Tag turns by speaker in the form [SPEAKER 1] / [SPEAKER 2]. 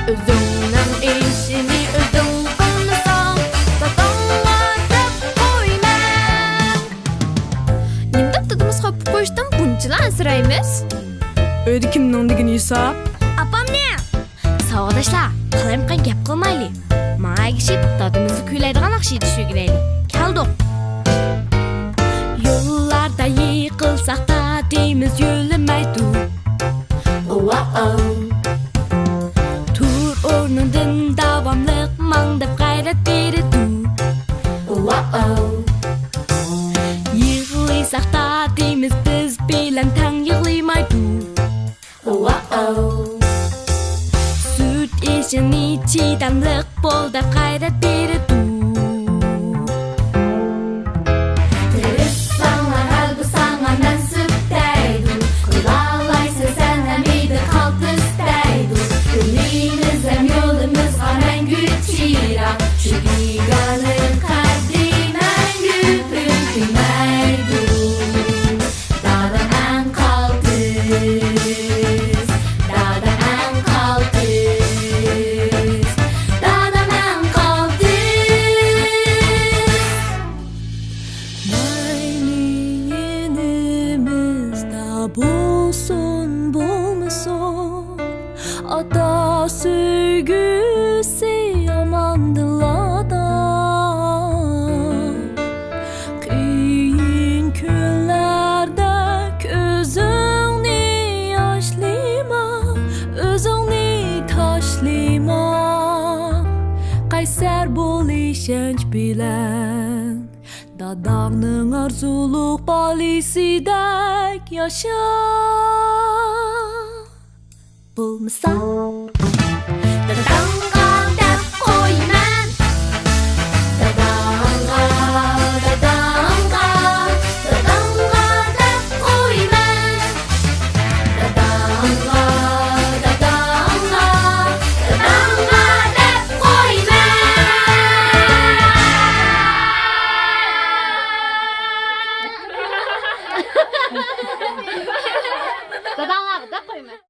[SPEAKER 1] Özüңнің işini özüң qilsang, dadаңga deb qo'yma. Nimda dadimiz qopib qo'yishdan bunchalar ansiraymiz?
[SPEAKER 2] Uyda kimning degini hisob?
[SPEAKER 1] Apamni. Savodashlar, qalamqan gap qilmaylik. Menga agishib dadimizni kuylaydigan naqshni tushiraylik. Keldik. Yo'llarda yiqilsaq da deymiz yo'lamaydi. Tur o'rnidan davomliq mangdab g'ayrat beradi. Yig'laysak da deymiz biz bilan tang yig'laymaydi. Süt işini çiğdemlik bol deb g'ayrat beradi. Bulsun bulmusun ata sevgisi yamandır adam. Kıyın günlerde gözünü yaşlama, özünü taşlama. Kayser bul işenç bilen, dadağının arzuluk balisidek yaşa. Bulmasa